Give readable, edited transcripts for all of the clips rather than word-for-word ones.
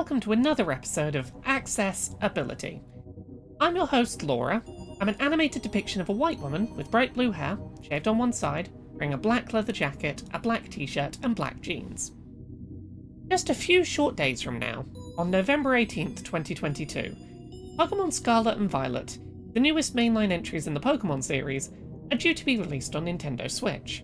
welcome to another episode of Accessibility. I'm your host, Laura. I'm an animated depiction of a white woman with bright blue hair, shaved on one side, wearing a black leather jacket, a black t-shirt, and black jeans. Just a few short days from now, on November 18th, 2022, Pokémon Scarlet and Violet, the newest mainline entries in the Pokémon series, are due to be released on Nintendo Switch.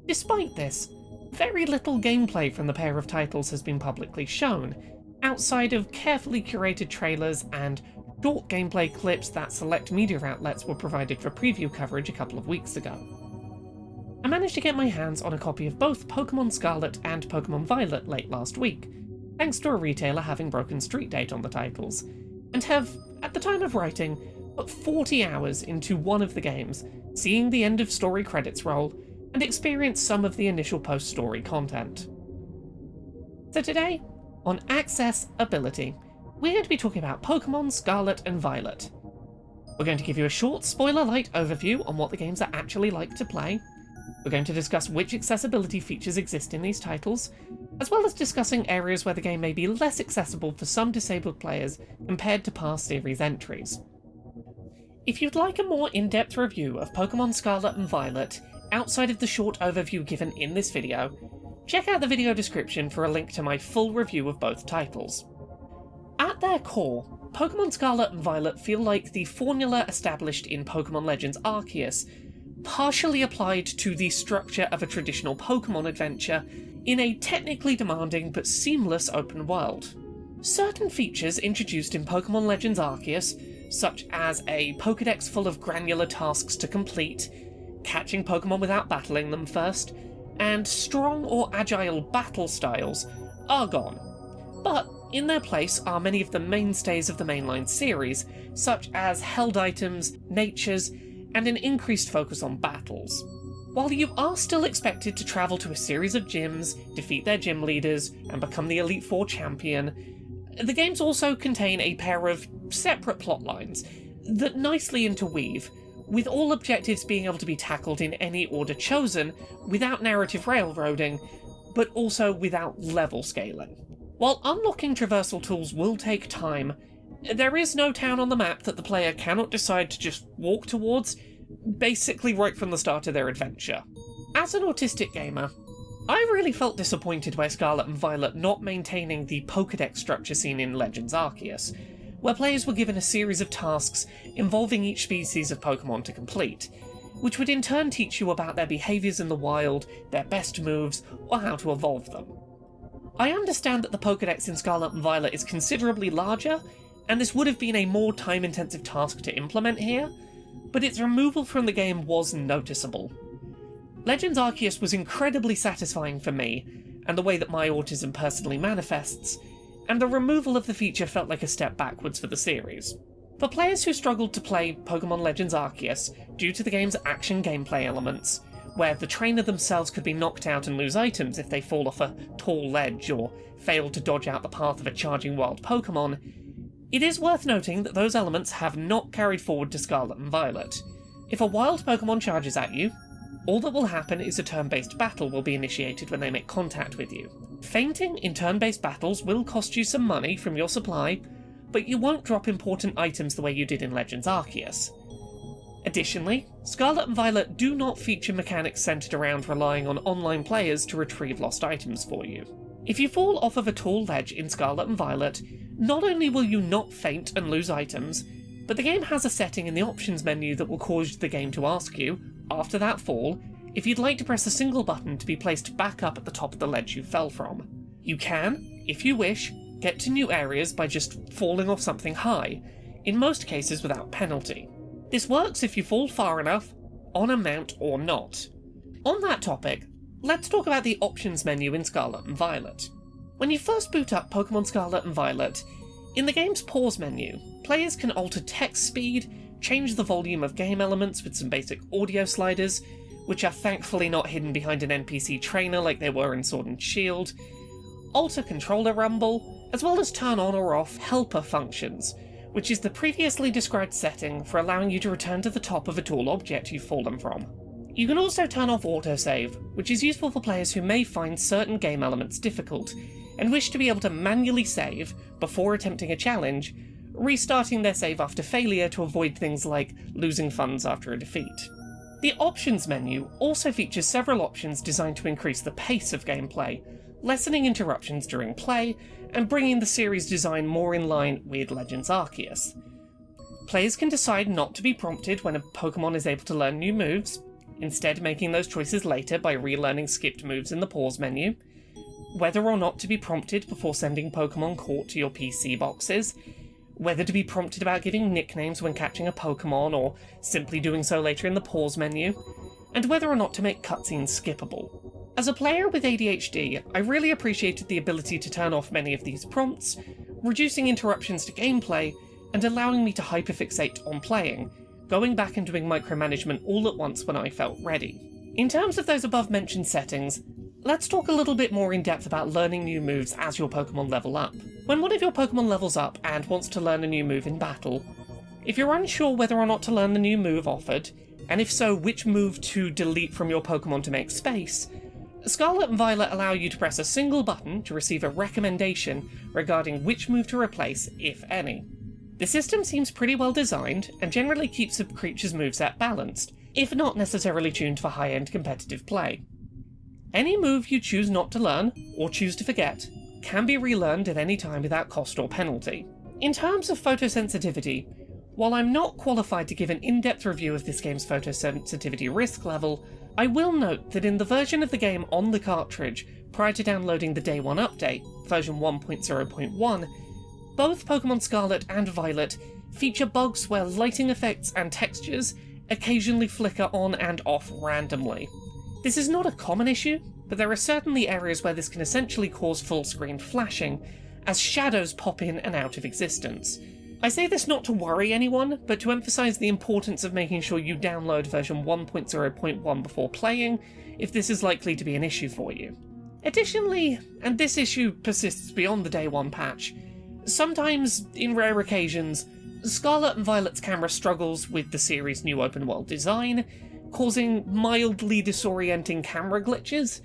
Despite this, very little gameplay from the pair of titles has been publicly shown, outside of carefully curated trailers and short gameplay clips that select media outlets were provided for preview coverage a couple of weeks ago. I managed to get my hands on a copy of both Pokémon Scarlet and Pokémon Violet late last week, thanks to a retailer having broken street date on the titles, and have, at the time of writing, put 40 hours into one of the games, seeing the end of story credits roll, and experience some of the initial post-story content. So today, on Accessibility, we're going to be talking about Pokémon Scarlet and Violet. We're going to give you a short spoiler-light overview on what the games are actually like to play. We're going to discuss which accessibility features exist in these titles, as well as discussing areas where the game may be less accessible for some disabled players compared to past series entries. If you'd like a more in-depth review of Pokémon Scarlet and Violet, outside of the short overview given in this video, check out the video description for a link to my full review of both titles. At their core, Pokémon Scarlet and Violet feel like the formula established in Pokémon Legends Arceus, partially applied to the structure of a traditional Pokémon adventure in a technically demanding but seamless open world. Certain features introduced in Pokémon Legends Arceus, such as a Pokédex full of granular tasks to complete, catching Pokémon without battling them first, and strong or agile battle styles, are gone. But in their place are many of the mainstays of the mainline series, such as held items, natures, and an increased focus on battles. While you are still expected to travel to a series of gyms, defeat their gym leaders, and become the Elite Four champion, the games also contain a pair of separate plotlines that nicely interweave, with all objectives being able to be tackled in any order chosen, without narrative railroading, but also without level scaling. While unlocking traversal tools will take time, there is no town on the map that the player cannot decide to just walk towards, basically right from the start of their adventure. As an autistic gamer, I really felt disappointed by Scarlet and Violet not maintaining the Pokédex structure seen in Legends Arceus, where players were given a series of tasks involving each species of Pokémon to complete, which would in turn teach you about their behaviours in the wild, their best moves, or how to evolve them. I understand that the Pokédex in Scarlet and Violet is considerably larger, and this would have been a more time-intensive task to implement here, but its removal from the game was noticeable. Legends Arceus was incredibly satisfying for me, and the way that my autism personally manifests, and the removal of the feature felt like a step backwards for the series. For players who struggled to play Pokémon Legends Arceus due to the game's action gameplay elements, where the trainer themselves could be knocked out and lose items if they fall off a tall ledge or fail to dodge out the path of a charging wild Pokémon, it is worth noting that those elements have not carried forward to Scarlet and Violet. If a wild Pokémon charges at you, all that will happen is a turn-based battle will be initiated when they make contact with you. Fainting in turn-based battles will cost you some money from your supply, but you won't drop important items the way you did in Legends Arceus. Additionally, Scarlet and Violet do not feature mechanics centred around relying on online players to retrieve lost items for you. If you fall off of a tall ledge in Scarlet and Violet, not only will you not faint and lose items, but the game has a setting in the options menu that will cause the game to ask you, after that fall, if you'd like to press a single button to be placed back up at the top of the ledge you fell from. You can, if you wish, get to new areas by just falling off something high, in most cases without penalty. This works if you fall far enough, on a mount or not. On that topic, let's talk about the options menu in Scarlet and Violet. When you first boot up Pokémon Scarlet and Violet, in the game's pause menu, players can alter text speed, change the volume of game elements with some basic audio sliders, which are thankfully not hidden behind an NPC trainer like they were in Sword and Shield, alter controller rumble, as well as turn on or off helper functions, which is the previously described setting for allowing you to return to the top of a tall object you've fallen from. You can also turn off autosave, which is useful for players who may find certain game elements difficult, and wish to be able to manually save before attempting a challenge, restarting their save after failure to avoid things like losing funds after a defeat. The options menu also features several options designed to increase the pace of gameplay, lessening interruptions during play, and bringing the series design more in line with Legends Arceus. Players can decide not to be prompted when a Pokémon is able to learn new moves, instead making those choices later by relearning skipped moves in the pause menu, whether or not to be prompted before sending Pokémon caught to your PC boxes, whether to be prompted about giving nicknames when catching a Pokémon or simply doing so later in the pause menu, and whether or not to make cutscenes skippable. As a player with ADHD, I really appreciated the ability to turn off many of these prompts, reducing interruptions to gameplay and allowing me to hyperfixate on playing, going back and doing micromanagement all at once when I felt ready. In terms of those above mentioned settings, let's talk a little bit more in depth about learning new moves as your Pokémon level up. When one of your Pokémon levels up and wants to learn a new move in battle, if you're unsure whether or not to learn the new move offered, and if so, which move to delete from your Pokémon to make space, Scarlet and Violet allow you to press a single button to receive a recommendation regarding which move to replace, if any. The system seems pretty well designed, and generally keeps a creature's moveset balanced, if not necessarily tuned for high-end competitive play. Any move you choose not to learn, or choose to forget, can be relearned at any time without cost or penalty. In terms of photosensitivity, while I'm not qualified to give an in-depth review of this game's photosensitivity risk level, I will note that in the version of the game on the cartridge prior to downloading the Day 1 update, version 1.0.1, both Pokémon Scarlet and Violet feature bugs where lighting effects and textures occasionally flicker on and off randomly. This is not a common issue, but there are certainly areas where this can essentially cause full-screen flashing, as shadows pop in and out of existence. I say this not to worry anyone, but to emphasise the importance of making sure you download version 1.0.1 before playing, if this is likely to be an issue for you. Additionally, and this issue persists beyond the Day 1 patch, sometimes, in rare occasions, Scarlet and Violet's camera struggles with the series' new open-world design, causing mildly disorienting camera glitches.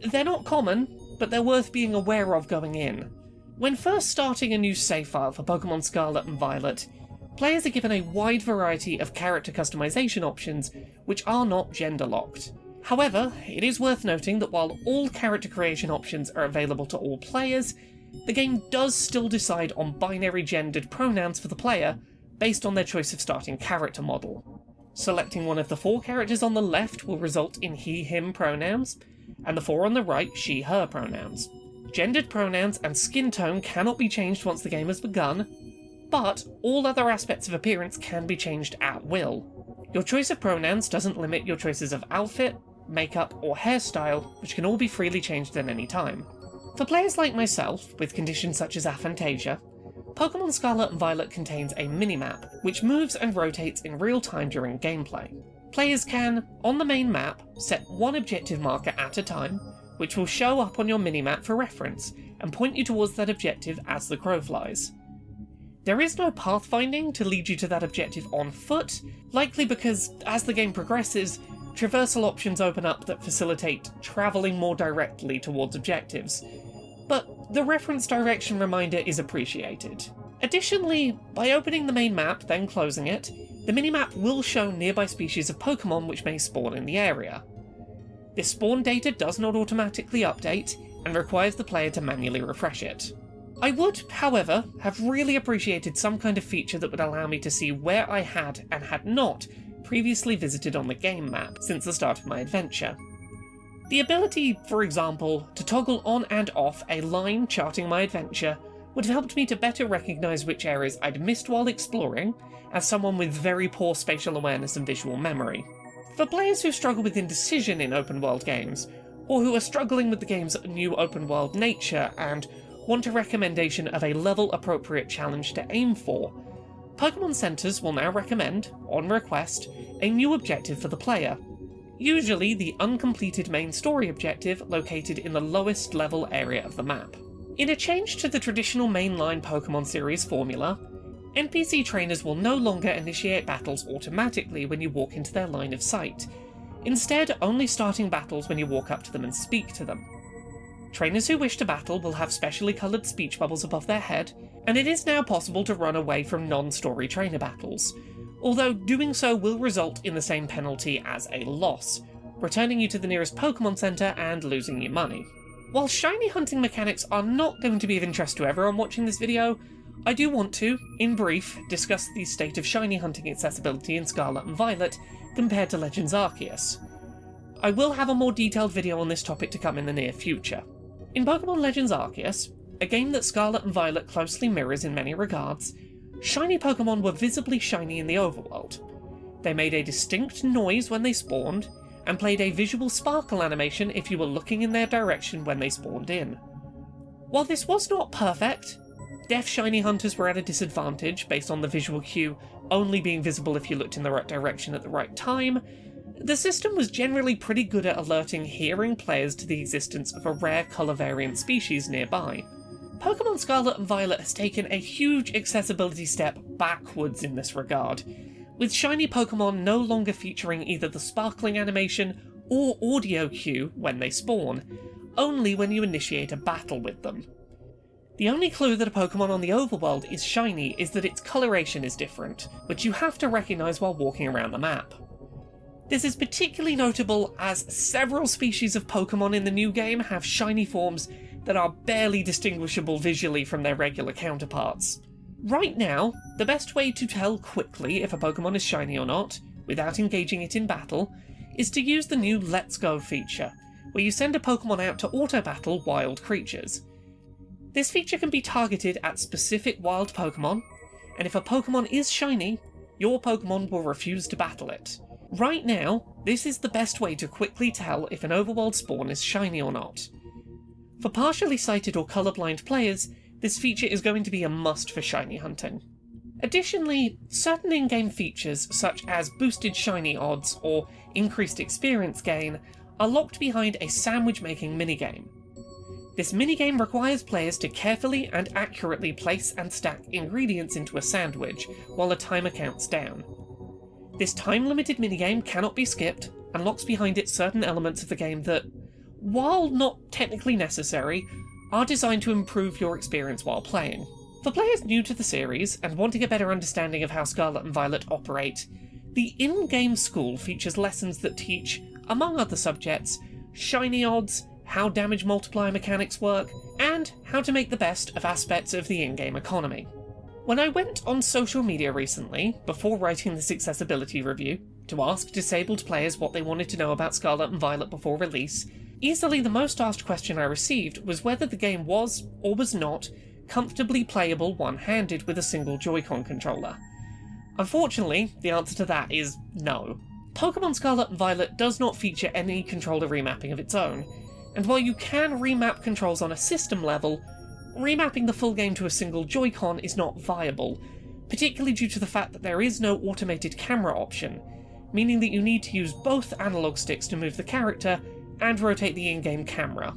They're not common, but they're worth being aware of going in. When first starting a new save file for Pokémon Scarlet and Violet, players are given a wide variety of character customization options which are not gender-locked. However, it is worth noting that while all character creation options are available to all players, the game does still decide on binary gendered pronouns for the player based on their choice of starting character model. Selecting one of the 4 characters on the left will result in he/him pronouns, and the 4 on the right she/her pronouns. Gendered pronouns and skin tone cannot be changed once the game has begun, but all other aspects of appearance can be changed at will. Your choice of pronouns doesn't limit your choices of outfit, makeup, or hairstyle, which can all be freely changed at any time. For players like myself, with conditions such as aphantasia, Pokémon Scarlet and Violet contains a minimap, which moves and rotates in real time during gameplay. Players can, on the main map, set one objective marker at a time, which will show up on your minimap for reference, and point you towards that objective as the crow flies. There is no pathfinding to lead you to that objective on foot, likely because, as the game progresses, traversal options open up that facilitate travelling more directly towards objectives, but the reference direction reminder is appreciated. Additionally, by opening the main map, then closing it, the minimap will show nearby species of Pokémon which may spawn in the area. This spawn data does not automatically update, and requires the player to manually refresh it. I would, however, have really appreciated some kind of feature that would allow me to see where I had and had not previously visited on the game map since the start of my adventure. The ability, for example, to toggle on and off a line charting my adventure would have helped me to better recognise which areas I'd missed while exploring, as someone with very poor spatial awareness and visual memory. For players who struggle with indecision in open-world games, or who are struggling with the game's new open-world nature and want a recommendation of a level-appropriate challenge to aim for, Pokémon Centers will now recommend, on request, a new objective for the player, usually the uncompleted main story objective located in the lowest level area of the map. In a change to the traditional mainline Pokémon series formula, NPC trainers will no longer initiate battles automatically when you walk into their line of sight. instead only starting battles when you walk up to them and speak to them. Trainers who wish to battle will have specially coloured speech bubbles above their head, and it is now possible to run away from non-story trainer battles, although doing so will result in the same penalty as a loss, returning you to the nearest Pokémon Centre and losing your money. While shiny hunting mechanics are not going to be of interest to everyone watching this video, I do want to, in brief, discuss the state of shiny hunting accessibility in Scarlet and Violet compared to Legends Arceus. I will have a more detailed video on this topic to come in the near future. In Pokémon Legends Arceus, a game that Scarlet and Violet closely mirrors in many regards, shiny Pokémon were visibly shiny in the overworld. They made a distinct noise when they spawned, and played a visual sparkle animation if you were looking in their direction when they spawned in. While this was not perfect, deaf shiny hunters were at a disadvantage based on the visual cue only being visible if you looked in the right direction at the right time. The system was generally pretty good at alerting hearing players to the existence of a rare colour variant species nearby. Pokémon Scarlet and Violet has taken a huge accessibility step backwards in this regard, with shiny Pokémon no longer featuring either the sparkling animation or audio cue when they spawn, only when you initiate a battle with them. The only clue that a Pokémon on the overworld is shiny is that its coloration is different, which you have to recognise while walking around the map. This is particularly notable as several species of Pokémon in the new game have shiny forms that are barely distinguishable visually from their regular counterparts. Right now, the best way to tell quickly if a Pokémon is shiny or not, without engaging it in battle, is to use the new Let's Go feature, where you send a Pokémon out to auto-battle wild creatures. This feature can be targeted at specific wild Pokémon, and if a Pokémon is shiny, your Pokémon will refuse to battle it. Right now, this is the best way to quickly tell if an overworld spawn is shiny or not. For partially sighted or colourblind players, this feature is going to be a must for shiny hunting. Additionally, certain in-game features such as boosted shiny odds or increased experience gain are locked behind a sandwich-making minigame. This minigame requires players to carefully and accurately place and stack ingredients into a sandwich while a timer counts down. This time-limited minigame cannot be skipped and locks behind it certain elements of the game that, while not technically necessary, are designed to improve your experience while playing. For players new to the series and wanting a better understanding of how Scarlet and Violet operate, the in-game school features lessons that teach, among other subjects, shiny odds, how damage multiplier mechanics work, and how to make the best of aspects of the in-game economy. When I went on social media recently, before writing this accessibility review, to ask disabled players what they wanted to know about Scarlet and Violet before release, easily the most asked question I received was whether the game was, or was not, comfortably playable one-handed with a single Joy-Con controller. Unfortunately, the answer to that is no. Pokémon Scarlet and Violet does not feature any controller remapping of its own, and while you can remap controls on a system level, remapping the full game to a single Joy-Con is not viable, particularly due to the fact that there is no automated camera option, meaning that you need to use both analog sticks to move the character and rotate the in-game camera.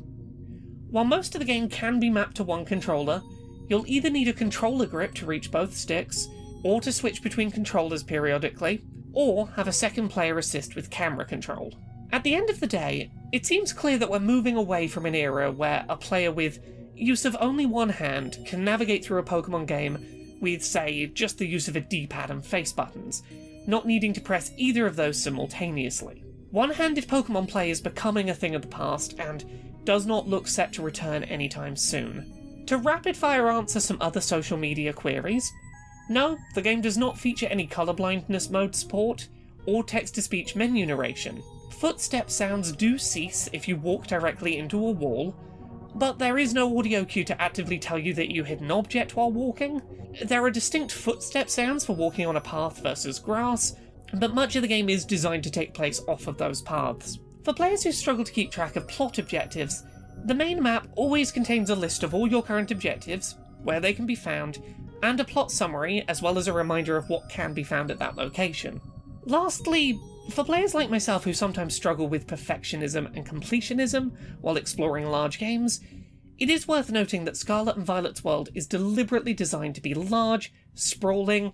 While most of the game can be mapped to one controller, you'll either need a controller grip to reach both sticks, or to switch between controllers periodically, or have a second player assist with camera control. At the end of the day, it seems clear that we're moving away from an era where a player with use of only one hand can navigate through a Pokémon game with, say, just the use of a D-pad and face buttons, not needing to press either of those simultaneously. One-handed Pokémon play is becoming a thing of the past, and does not look set to return anytime soon. To rapid-fire answer some other social media queries, no, the game does not feature any colourblindness mode support, or text-to-speech menu narration. Footstep sounds do cease if you walk directly into a wall, but there is no audio cue to actively tell you that you hit an object while walking. There are distinct footstep sounds for walking on a path versus grass, but much of the game is designed to take place off of those paths. For players who struggle to keep track of plot objectives, the main map always contains a list of all your current objectives, where they can be found, and a plot summary, as well as a reminder of what can be found at that location. Lastly, for players like myself who sometimes struggle with perfectionism and completionism while exploring large games, it is worth noting that Scarlet and Violet's world is deliberately designed to be large, sprawling,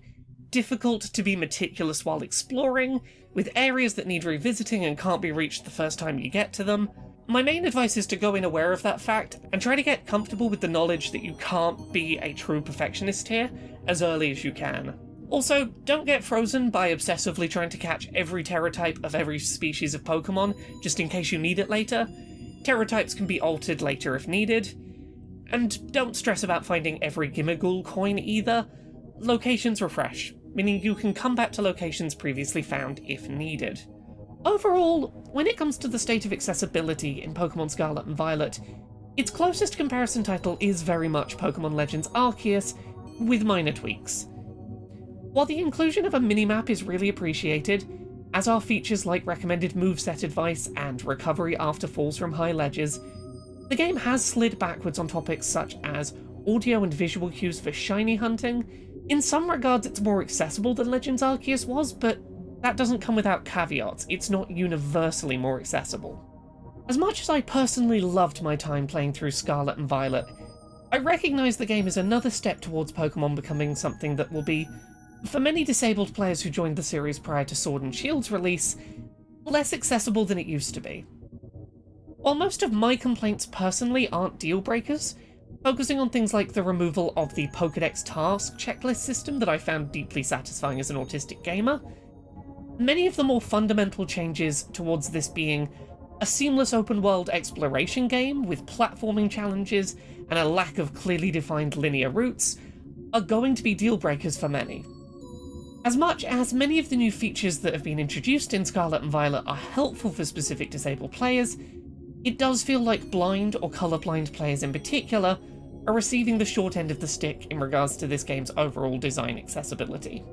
difficult to be meticulous while exploring, with areas that need revisiting and can't be reached the first time you get to them. My main advice is to go in aware of that fact, and try to get comfortable with the knowledge that you can't be a true perfectionist here as early as you can. Also, don't get frozen by obsessively trying to catch every Terra type of every species of Pokémon, just in case you need it later. Terra types can be altered later if needed. And don't stress about finding every Gimmighoul coin either. Locations refresh, meaning you can come back to locations previously found if needed. Overall, when it comes to the state of accessibility in Pokémon Scarlet and Violet, its closest comparison title is very much Pokémon Legends Arceus, with minor tweaks. While the inclusion of a minimap is really appreciated, as are features like recommended moveset advice and recovery after falls from high ledges, the game has slid backwards on topics such as audio and visual cues for shiny hunting. In some regards it's more accessible than Legends Arceus was, but that doesn't come without caveats. It's not universally more accessible. As much as I personally loved my time playing through Scarlet and Violet, I recognise the game is another step towards Pokémon becoming something that will be, for many disabled players who joined the series prior to Sword and Shield's release, less accessible than it used to be. While most of my complaints personally aren't deal breakers, focusing on things like the removal of the Pokédex task checklist system that I found deeply satisfying as an autistic gamer, many of the more fundamental changes towards this being a seamless open-world exploration game with platforming challenges and a lack of clearly defined linear routes are going to be deal breakers for many. As much as many of the new features that have been introduced in Scarlet and Violet are helpful for specific disabled players, it does feel like blind or colourblind players in particular are receiving the short end of the stick in regards to this game's overall design accessibility.